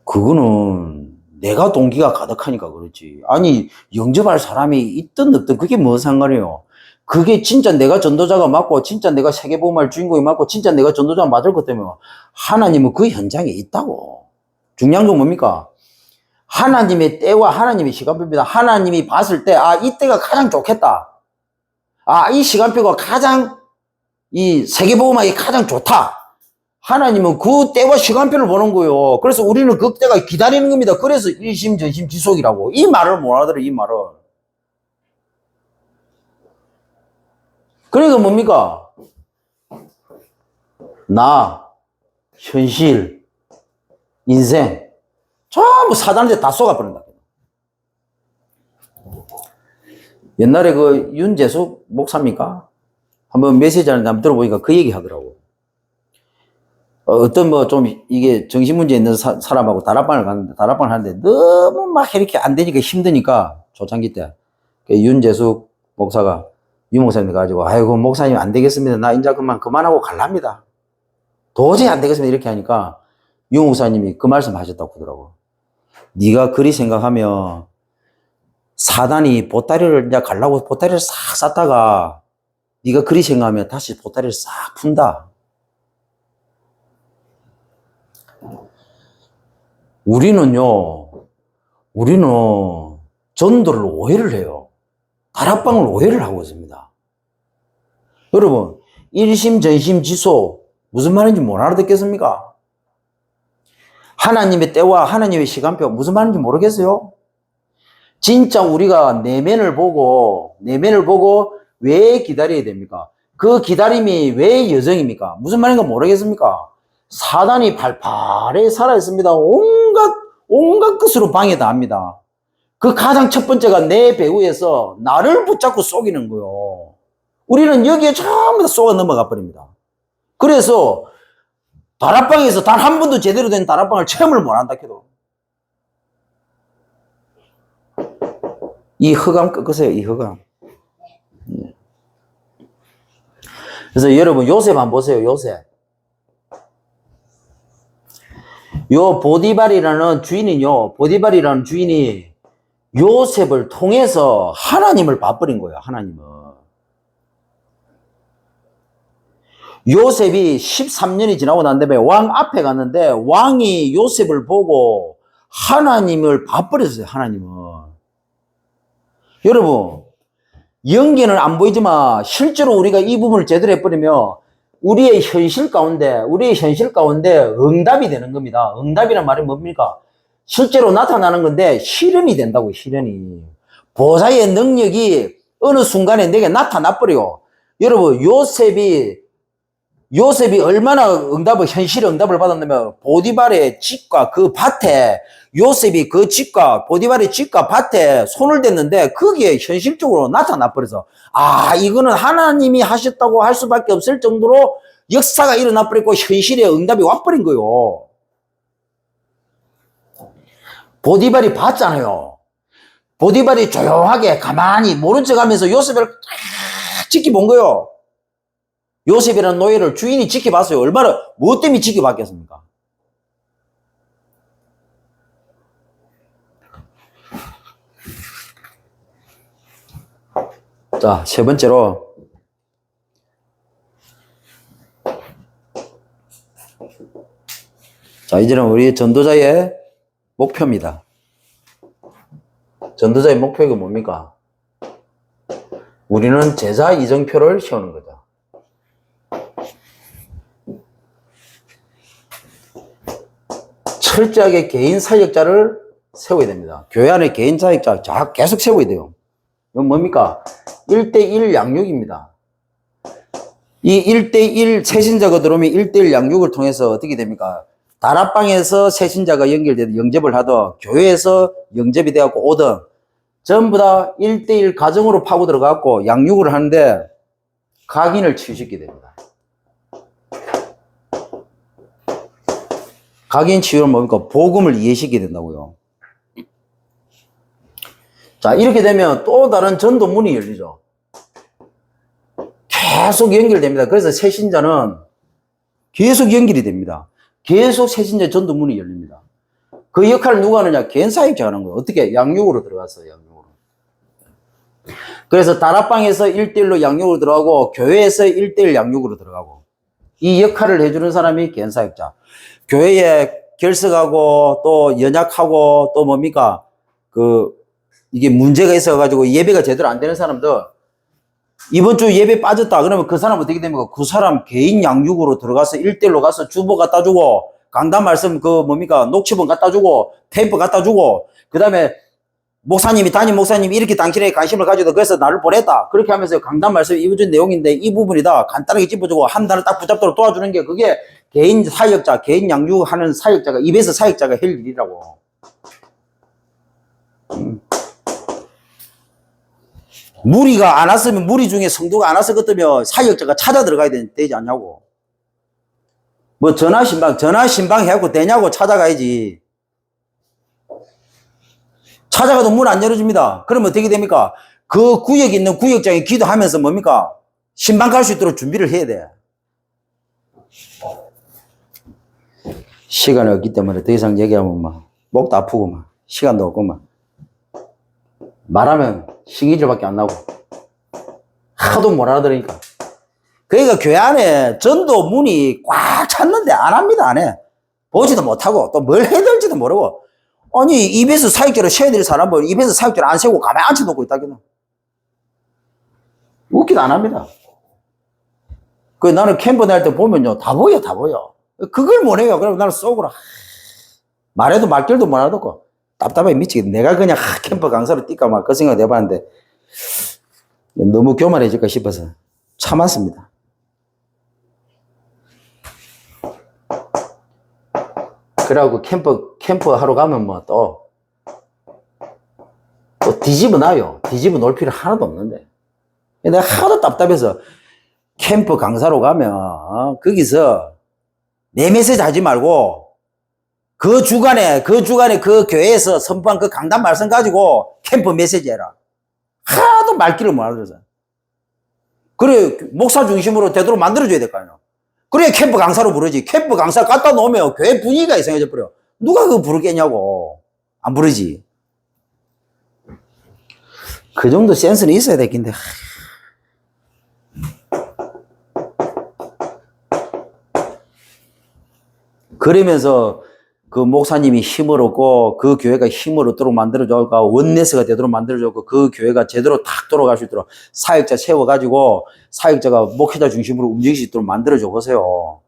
그거는 내가 동기가 가득하니까 그렇지. 아니, 영접할 사람이 있든 없든 그게 뭔 상관이에요. 그게 진짜 내가 전도자가 맞고, 진짜 내가 세계복음할 주인공이 맞고, 진짜 내가 전도자가 맞을 것 때문에 하나님은 그 현장에 있다고. 중요한 건 뭡니까? 하나님의 때와 하나님의 시간표입니다. 하나님이 봤을 때, 아, 이때가 가장 좋겠다. 아, 이 시간표가 가장, 이 세계복음하기 가장 좋다. 하나님은 그 때와 시간표를 보는 거예요. 그래서 우리는 그 때가 기다리는 겁니다. 그래서 일심, 전심, 지속이라고. 이 말을 못 알아들어, 이 말을. 그러니까 뭡니까? 나, 현실, 인생, 전부 사단한테 다 쏘가버린다. 옛날에 그 윤재숙 목사입니까? 한번 메시지 하는데 한번 들어보니까 그 얘기 하더라고. 어떤 뭐 좀 이게 정신문제 있는 사람하고 다락방을 갔는데, 다락방을 하는데 너무 막 이렇게 안 되니까 힘드니까, 초창기 때. 윤재숙 목사가, 유 목사님 가지고, 아이고, 목사님 안 되겠습니다. 나 이제 그만하고 갈랍니다. 도저히 안 되겠습니다. 이렇게 하니까, 유 목사님이 그 말씀 하셨다고 하더라고. 네가 그리 생각하면, 사단이 보따리를 이제 가려고 보따리를 싹 쌌다가, 네가 그리 생각하면 다시 보따리를 싹 푼다. 우리는 전도를 오해를 해요. 다락방을 오해를 하고 있습니다. 여러분, 일심, 전심, 지소, 무슨 말인지 못 알아듣겠습니까? 하나님의 때와 하나님의 시간표, 무슨 말인지 모르겠어요? 진짜 우리가 내면을 보고 왜 기다려야 됩니까? 그 기다림이 왜 여정입니까? 무슨 말인가 모르겠습니까? 사단이 팔팔에 살아있습니다. 온갖 것으로 방해다 합니다. 그 가장 첫 번째가 내 배후에서 나를 붙잡고 속이는 거요. 우리는 여기에 전부 다 쏘아 넘어가 버립니다. 그래서 다락방에서 단 한 번도 제대로 된 다락방을 체험을 못 한다 해도 이 허감 꺾으세요. 이 허감. 그래서 여러분 요셉 한번 보세요. 요셉. 요 보디발이라는 주인이 요셉을 통해서 하나님을 봐버린 거예요. 하나님을. 요셉이 13년이 지나고 난 다음에 왕 앞에 갔는데 왕이 요셉을 보고 하나님을 봐버렸어요. 하나님을. 여러분, 연기는 안 보이지만 실제로 우리가 이 부분을 제대로 해버리면 우리의 현실 가운데 응답이 되는 겁니다. 응답이란 말이 뭡니까? 실제로 나타나는 건데 실현이 된다고. 실현이. 보좌의 능력이 어느 순간에 내게 나타나 버려요. 여러분, 요셉이 얼마나 현실의 응답을 받았냐면 보디발의 집과 그 밭에 요셉이 그 집과 보디발의 집과 밭에 손을 댔는데 그게 현실적으로 나타나 버려서 이거는 하나님이 하셨다고 할 수밖에 없을 정도로 역사가 일어나 버렸고 현실의 응답이 와버린 거예요. 보디발이 봤잖아요. 보디발이 조용하게 가만히 모른 척하면서 요셉을 지켜본 거예요. 요셉이라는 노예를 주인이 지켜봤어요. 얼마나, 무엇 때문에 지켜봤겠습니까? 자, 세 번째로. 자, 이제는 우리 전도자의 목표입니다. 전도자의 목표가 뭡니까? 우리는 제자 이정표를 세우는 거죠. 철저하게 개인 사역자를 세워야 됩니다. 교회 안에 개인 사역자 계속 세워야 돼요. 이건 뭡니까? 1대1 양육입니다. 이 1대1 새신자가 들어오면 1대1 양육을 통해서 어떻게 됩니까? 다락방에서 새신자가 연결돼서 영접을 하든 교회에서 영접이 되었고 오든 전부 다 1대1 가정으로 파고 들어가고 양육을 하는데 각인을 치유시키게 됩니다. 각인 치유는 뭡니까? 복음을 이해시키게 된다고요. 자, 이렇게 되면 또 다른 전도문이 열리죠. 계속 연결됩니다. 그래서 새신자는 계속 연결이 됩니다. 계속 새신자 전도문이 열립니다. 그 역할을 누가 하느냐? 개인사역자가 하는 거예요. 어떻게? 양육으로 들어갔어요. 양육으로. 그래서 다락방에서 1대1로 양육으로 들어가고 교회에서 1대1 양육으로 들어가고 이 역할을 해주는 사람이 개인사역자. 교회에 결석하고 또 연약하고 또 뭡니까? 이게 문제가 있어가지고 예배가 제대로 안 되는 사람들 이번 주 예배 빠졌다. 그러면 그 사람 어떻게 됩니까? 그 사람 개인 양육으로 들어가서 1대1로 가서 주보 갖다 주고 강단 말씀 녹취본 갖다 주고 테이프 갖다 주고 그 다음에 담임 목사님이 이렇게 당신에게 관심을 가지고 그래서 나를 보냈다. 그렇게 하면서 강단 말씀 이번 주 내용인데 이 부분이다. 간단하게 짚어주고 한 단을 딱 붙잡도록 도와주는 게 그게 개인 사역자, 개인 양육하는 사역자가 입에서 사역자가 할 일이라고. 무리가 안 왔으면 무리 중에 성도가 안 와서 그때면 사역자가 찾아 들어가야 되지 않냐고. 뭐 전화 신방 해갖고 되냐고 찾아가야지. 찾아가도 문 안 열어줍니다. 그러면 어떻게 됩니까? 그 구역에 있는 구역장에 기도하면서 뭡니까? 신방 갈 수 있도록 준비를 해야 돼. 시간이 없기 때문에 더 이상 얘기하면 막 목도 아프고 막 시간도 없고 막 말하면 신기질밖에 안 나고 하도 못 알아들으니까. 그러니까 교회 안에 전도 문이 꽉 찼는데 안 합니다. 안 해. 보지도 못하고 또 뭘 해야 될지도 모르고. 아니 입에서 사역자를 세워야 될 사람은 입에서 사역자를 안 세우고 가만히 앉혀놓고 있다기는. 웃기도 안 합니다. 그 나는 캠프 다닐 때 보면요 다 보여. 그걸 못 해요. 그럼 나는 속으로 말해도 말결도 못 알아듣고 답답해 미치겠네. 내가 그냥 캠프 강사로 뛸까 막 그 생각 해봤는데 너무 교만해질까 싶어서 참았습니다. 그래갖고 캠프 하러 가면 뭐 또 뒤집어 놔요. 뒤집어 놓을 필요 하나도 없는데. 내가 하도 답답해서 캠프 강사로 가면 거기서 내 메시지 하지 말고 그 주간에 그 교회에서 선포한 그 강단 말씀 가지고 캠프 메시지 해라. 하도 말귀를 못 알아들어서. 그래 목사 중심으로 되도록 만들어줘야 될 거 아니야. 그래 캠프 강사로 부르지. 캠프 강사 갖다 놓으면 교회 분위기가 이상해져 버려. 누가 그거 부르겠냐고. 안 부르지. 그 정도 센스는 있어야 되겠는데. 그러면서 그 목사님이 힘을 얻고 그 교회가 힘을 얻도록 만들어주고 원네스가 되도록 만들어주고 그 교회가 제대로 탁 돌아갈 수 있도록 사역자 세워가지고 사역자가 목회자 중심으로 움직일 수 있도록 만들어줘 보세요.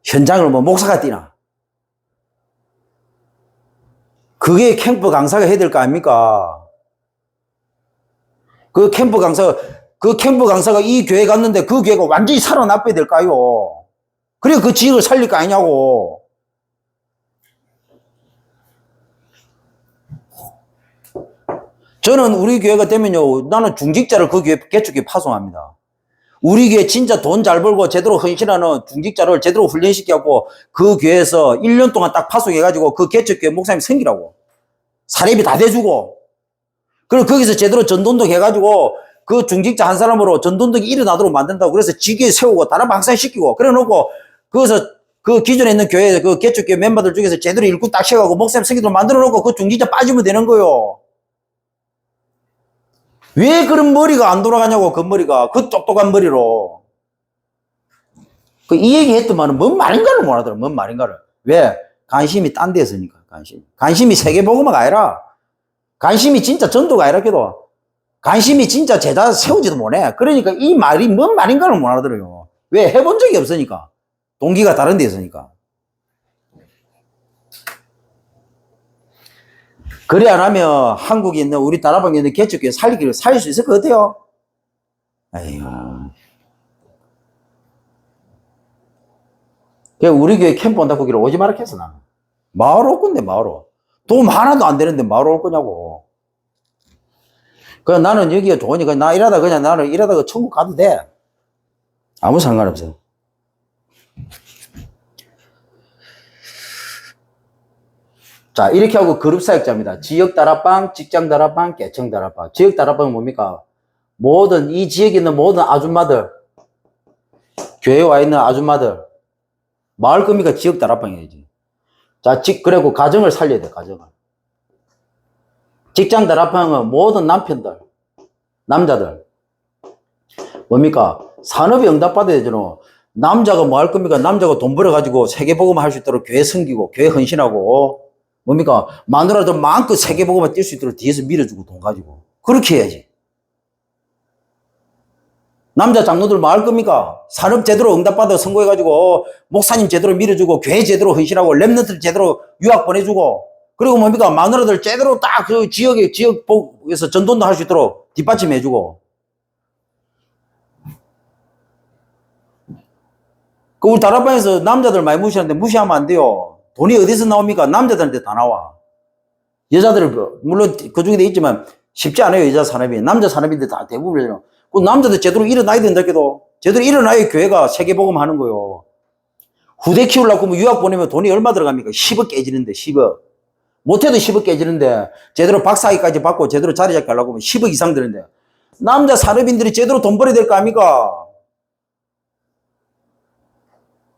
현장을 뭐 목사가 뛰나. 그게 캠프 강사가 해야 될 거 아닙니까? 그 캠프 강사가 이 교회 갔는데 그 교회가 완전히 살아나빠야 될까요? 그래 그 지역을 살릴 거 아니냐고. 저는 우리 교회가 되면요, 나는 중직자를 그 교회 개척교회 파송합니다. 우리 교회 진짜 돈 잘 벌고 제대로 헌신하는 중직자를 제대로 훈련시켜갖고 그 교회에서 1년 동안 딱 파송해가지고 그 개척교회 목사님 생기라고. 사례비 다 대주고. 그리고 거기서 제대로 전도운동 해가지고 그 중직자 한 사람으로 전도운동이 일어나도록 만든다고. 그래서 지교에 세우고 다른 방사시키고 그래 놓고 거기서 그 기존에 있는 교회 그 개척교회 멤버들 중에서 제대로 일꾼 딱 세워가고 목사님 생기도록 만들어 놓고 그 중직자 빠지면 되는 거요. 왜 그런 머리가 안 돌아가냐고, 그 머리가. 그 똑똑한 머리로. 이 얘기 했더만은 뭔 말인가를 못 하더라, 뭔 말인가를. 왜? 관심이 딴 데 있으니까, 관심이 세계복음화가 아니라, 관심이 진짜 전도가 아니라, 걔도. 관심이 진짜 제자 세우지도 못해. 그러니까 이 말이 뭔 말인가를 못 하더라요. 왜? 해본 적이 없으니까. 동기가 다른 데 있으니까. 그래 안 하면 한국에 있는 우리 다락방에 있는 개척교회 살릴 수 있을 것 같아요? 아이고. 우리 교회 캠프 온다고 거기를 오지 말라 했어, 나는. 마을 올 건데, 마을로. 돈 하나도 안 되는데 마을 올 거냐고. 그냥 나는 여기가 좋으니까 나는 일하다가 천국 가도 돼. 아무 상관없어. 자, 이렇게 하고 그룹 사역자입니다. 지역 다락방, 직장 다락방, 개청 다락방. 지역 다락방은 뭡니까? 모든, 이 지역에 있는 모든 아줌마들, 교회에 와 있는 아줌마들, 마을 겁니까? 지역 다락방이야지. 자, 그리고 가정을 살려야 돼, 가정을. 직장 다락방은 모든 남편들, 남자들. 뭡니까? 산업에 응답받아야 되잖아. 남자가 뭐 할 겁니까? 남자가 돈 벌어가지고 세계복음 할 수 있도록 교회 섬기고, 교회 헌신하고, 뭡니까? 마누라도 마음껏 세계복음을 뛸 수 있도록 뒤에서 밀어주고 돈 가지고. 그렇게 해야지. 남자 장로들 뭐 할 겁니까? 산업 제대로 응답받아 선거해가지고, 목사님 제대로 밀어주고, 교회 제대로 헌신하고, 랩런트를 제대로 유학 보내주고, 그리고 뭡니까? 마누라들 제대로 딱 그 지역에서 전돈도 할 수 있도록 뒷받침해주고. 그 우리 다락방에서 남자들 많이 무시하는데 무시하면 안 돼요. 돈이 어디서 나옵니까? 남자들한테 다 나와. 여자들은 물론 그 중에도 있지만 쉽지 않아요. 여자 산업이. 남자 산업인데 다 대부분이에요. 그 남자들 제대로 일어나야 된다 해도 제대로 일어나야 교회가 세계복음 하는 거요. 후대 키우려고 하면 유학 보내면 돈이 얼마 들어갑니까? 10억 깨지는데 10억. 못해도 10억 깨지는데 제대로 박사학위까지 받고 제대로 자리 잡게 하려고 하면 10억 이상 드는데 남자 산업인들이 제대로 돈 벌어야 될 거 아닙니까?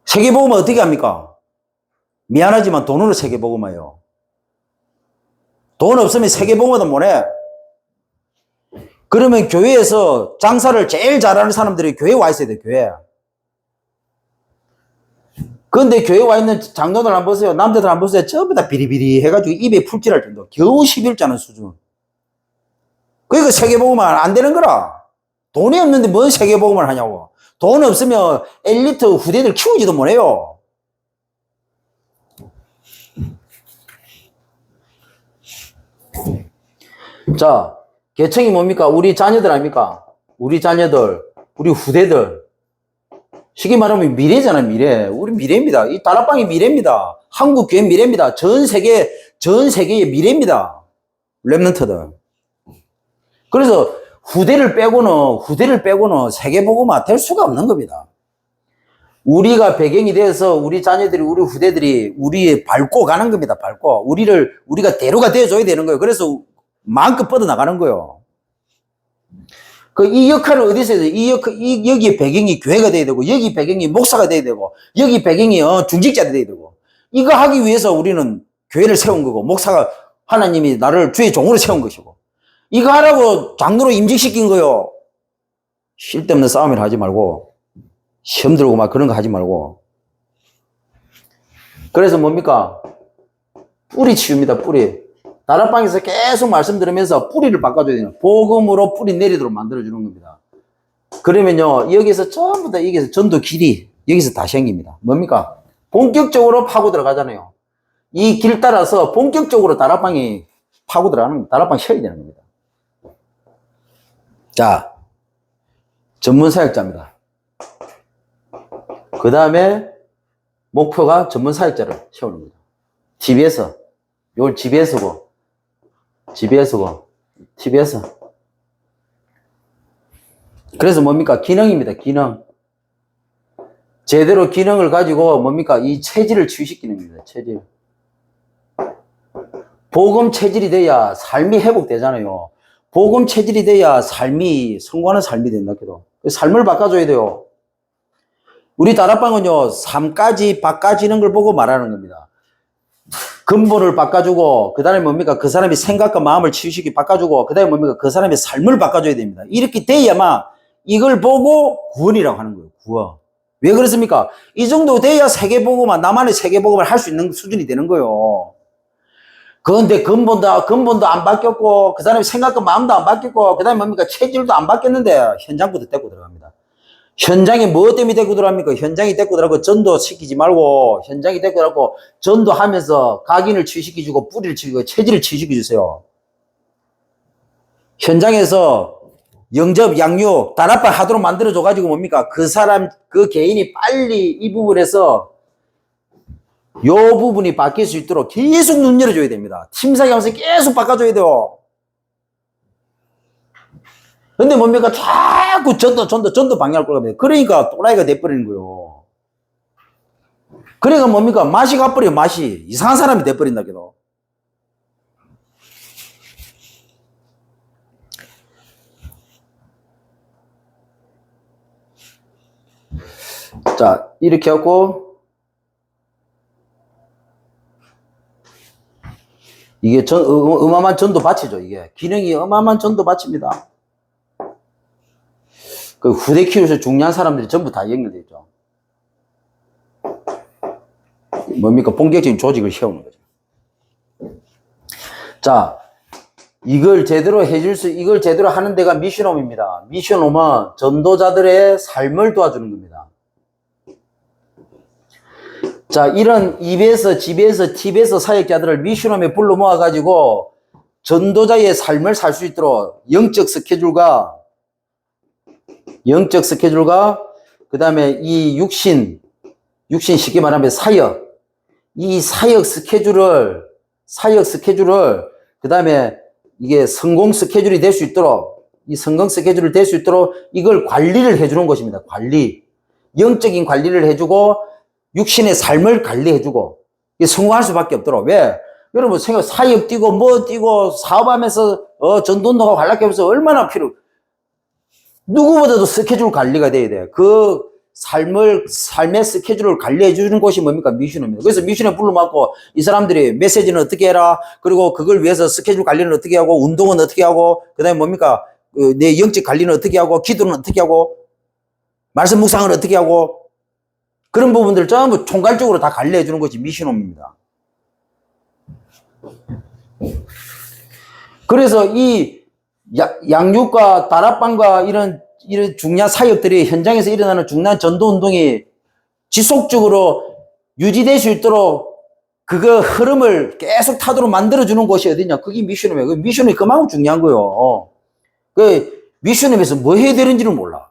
세계복음은 어떻게 합니까? 미안하지만 돈으로 세계복음해요. 돈 없으면 세계복음도 못해. 그러면 교회에서 장사를 제일 잘하는 사람들이 교회에 와 있어야 돼, 교회. 그런데 교회에 와 있는 장로들 안 보세요. 남자들 안 보세요. 전부 다 비리비리 해가지고 입에 풀칠할 정도. 겨우 11자는 수준. 그러니까 세계복음은 안 되는 거라. 돈이 없는데 뭔 세계복음을 하냐고. 돈 없으면 엘리트 후대들 키우지도 못해요. 자, 계층이 뭡니까? 우리 자녀들 아닙니까? 우리 자녀들, 우리 후대들. 쉽게 말하면 미래잖아, 미래. 우리 미래입니다. 이 다락방이 미래입니다. 한국 교회 미래입니다. 전 세계의 미래입니다. 랩런트들. 그래서 후대를 빼고는 세계복음화 될 수가 없는 겁니다. 우리가 배경이 돼서 우리 자녀들이, 우리 후대들이 우리 밟고 가는 겁니다. 밟고. 우리가 대로가 되어줘야 되는 거예요. 그래서 마음껏 뻗어나가는 거예요. 이 역할을 어디서 해야 돼? 여기에 배경이 교회가 돼야 되고, 여기 배경이 목사가 돼야 되고, 여기 배경이 중직자가 돼야 되고, 이거 하기 위해서 우리는 교회를 세운 거고, 목사가 하나님이 나를 주의 종으로 세운 것이고, 이거 하라고 장로로 임직시킨 거요. 쓸데없는 싸움을 하지 말고, 시험 들고 막 그런 거 하지 말고. 그래서 뭡니까? 뿌리 치웁니다, 뿌리. 다락방에서 계속 말씀 들으면서 뿌리를 바꿔줘야 돼요. 복음으로 뿌리 내리도록 만들어주는 겁니다. 그러면요, 여기서 전부 다 여기서 전도 길이 여기서 다 생깁니다. 뭡니까? 본격적으로 파고 들어가잖아요. 이 길 따라서 본격적으로 다락방이 파고 들어가는, 다락방 쉬어야 되는 겁니다. 자, 전문 사역자입니다. 그 다음에 목표가 전문 사역자를 세우는 겁니다. TBS, 이걸 GBS고, TBS. 그래서 뭡니까? 기능입니다, 기능. 제대로 기능을 가지고 뭡니까? 이 체질을 치유시키는 겁니다, 체질. 복음 체질이 돼야 삶이 회복되잖아요. 복음 체질이 돼야 성공하는 삶이 된다, 그래도. 삶을 바꿔줘야 돼요. 우리 다락방은요, 삶까지 바꿔지는 걸 보고 말하는 겁니다. 근본을 바꿔주고, 그 다음에 뭡니까? 그 사람의 생각과 마음을 치유시키 바꿔주고, 그 다음에 뭡니까? 그 사람의 삶을 바꿔줘야 됩니다. 이렇게 돼야만 이걸 보고 구원이라고 하는 거예요, 구원. 왜 그렇습니까? 이 정도 돼야 세계복음만, 나만의 세계복음을 할 수 있는 수준이 되는 거예요. 그런데 근본도 안 바뀌었고, 그 사람의 생각과 마음도 안 바뀌었고, 그 다음에 뭡니까? 체질도 안 바뀌었는데, 현장부터 떼고 들어갑니다. 현장에 뭐 때문에 데리고 들어갑니까? 현장이 데리고 들어가고 전도 시키지 말고, 현장이 데리고 들어가고 전도하면서 각인을 치유시켜주고 뿌리를 치우고 체질을 치유시켜주세요. 현장에서 영접, 양육, 다락방 하도록 만들어줘가지고 뭡니까? 그 사람, 그 개인이 빨리 이 부분에서 요 부분이 바뀔 수 있도록 계속 눈 열어줘야 됩니다. 팀장이 하면서 계속 바꿔줘야 돼요. 근데 뭡니까? 자꾸 전도 방향을 끌어갑니다. 그러니까 또라이가 돼버리는 거예요. 그러니까 뭡니까? 맛이 가버려요, 맛이. 이상한 사람이 돼버린다, 걔도. 자, 이렇게 하고, 이게 어마어마한 전도 바치죠, 이게. 기능이 어마어마한 전도 바칩니다. 그 후대 키우면서 중요한 사람들이 전부 다 연결되어 있죠. 뭡니까? 본격적인 조직을 세우는 거죠. 자, 이걸 제대로 하는 데가 미션홈입니다. 미션홈은 전도자들의 삶을 도와주는 겁니다. 자, 이런 입에서, 집에서, 팁에서 사역자들을 미션홈에 불러 모아가지고 전도자의 삶을 살 수 있도록 영적 스케줄과 그 다음에 이 육신 쉽게 말하면 이 사역 스케줄을 그 다음에 이게 성공 스케줄이 될 수 있도록 이걸 관리를 해주는 것입니다. 영적인 관리를 해주고 육신의 삶을 관리해주고 성공할 수밖에 없도록. 왜? 여러분 사역 뛰고 뭐 뛰고 사업하면서 전도운동하고 활락하면서 얼마나 누구보다도 스케줄 관리가 돼야 돼요. 그 삶의 스케줄을 관리해 주는 곳이 뭡니까? 미션입니다. 그래서 미션에 불러맞고 이 사람들이 메시지는 어떻게 해라, 그리고 그걸 위해서 스케줄 관리는 어떻게 하고, 운동은 어떻게 하고, 그 다음에 뭡니까? 내 영적 관리는 어떻게 하고, 기도는 어떻게 하고, 말씀 묵상은 어떻게 하고, 그런 부분들을 전부 총괄적으로 다 관리해 주는 것이 미션홈입니다. 그래서 이 양육과 다락방과 이런 중요한 사역들이 현장에서 일어나는 중요한 전도 운동이 지속적으로 유지될 수 있도록 그거 흐름을 계속 타도록 만들어주는 곳이 어디냐? 그게 미션홈이에요. 그 미션이 그만큼 중요한 거예요. 그 미션홈에서 뭐 해야 되는지를 몰라.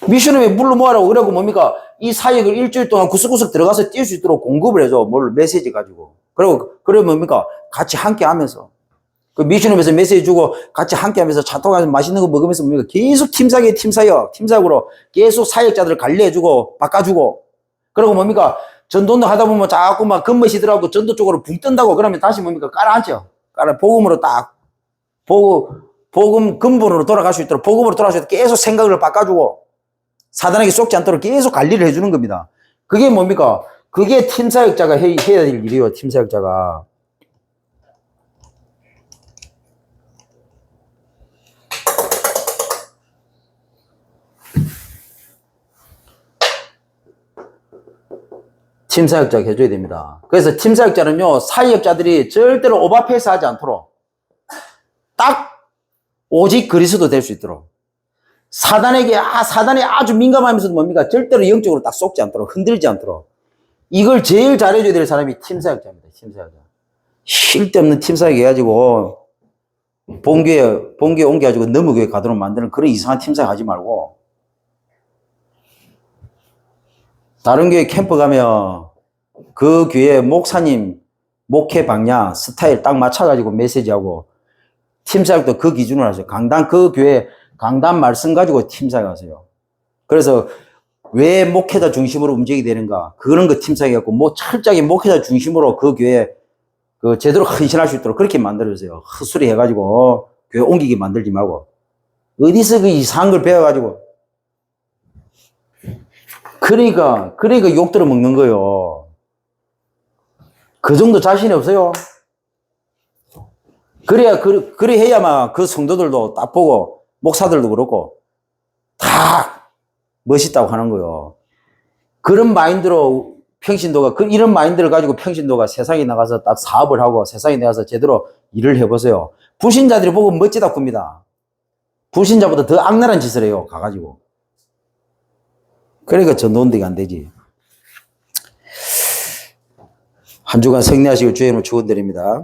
미션홈에 불러 모아라고 그러고 뭡니까? 이 사역을 일주일 동안 구석구석 들어가서 뛸 수 있도록 공급을 해줘. 메시지 가지고. 그래 뭡니까? 같이 함께 하면서. 그 미션홈에서 메시지 주고 같이 함께 하면서 차 타고 맛있는 거 먹으면서 뭡니까? 계속 팀사역으로 계속 사역자들을 관리해주고 바꿔주고. 그리고 뭡니까? 전도운동 하다 보면 자꾸 막 겉멋이더라고 전도 쪽으로 붕 뜬다고 그러면 다시 뭡니까? 복음으로 복음 근본으로 돌아갈 수 있도록 계속 생각을 바꿔주고 사단에게 속지 않도록 계속 관리를 해주는 겁니다. 그게 뭡니까? 그게 팀사역자가 해야 될 일이에요. 팀사역자가. 팀사역자가 해줘야 됩니다. 그래서 팀사역자는요, 사역자들이 절대로 오버페이스 하지 않도록 딱 오직 그리스도 될 수 있도록 사단이 아주 민감하면서도 뭡니까? 절대로 영적으로 딱 속지 않도록, 흔들지 않도록 이걸 제일 잘해줘야 될 사람이 팀사역자입니다. 팀사역자. 쓸데없는 팀사역 해가지고 본교에 옮겨가지고 너무교회 가도록 만드는 그런 이상한 팀사역 하지 말고 다른 교회 캠프 가면 그 교회 목사님 목회 방향 스타일 딱 맞춰가지고 메시지하고 팀사역도 그 기준으로 하세요. 그 교회 강단 말씀 가지고 팀사역 하세요. 그래서 왜 목회자 중심으로 움직이게 되는가? 그런 거 팀사역이었고 철저하게 목회자 중심으로 그 교회 제대로 헌신할 수 있도록 그렇게 만들어주세요. 헛소리 해가지고 교회 옮기게 만들지 말고 어디서 그 이상한 걸 배워가지고 그러니까 욕 들어 먹는 거예요. 그 정도 자신이 없어요. 그래 해야만 그 성도들도 딱 보고 목사들도 그렇고 다 멋있다고 하는 거예요. 그런 마인드로 이런 마인드를 가지고 평신도가 세상에 나가서 딱 사업을 하고 세상에 나가서 제대로 일을 해보세요. 불신자들이 보고 멋지다 굽니다. 불신자보다 더 악랄한 짓을 해요. 가가지고. 그러니까 전도운동이 안 되지. 한 주간 승리하시길 주의 이름으로 축원드립니다.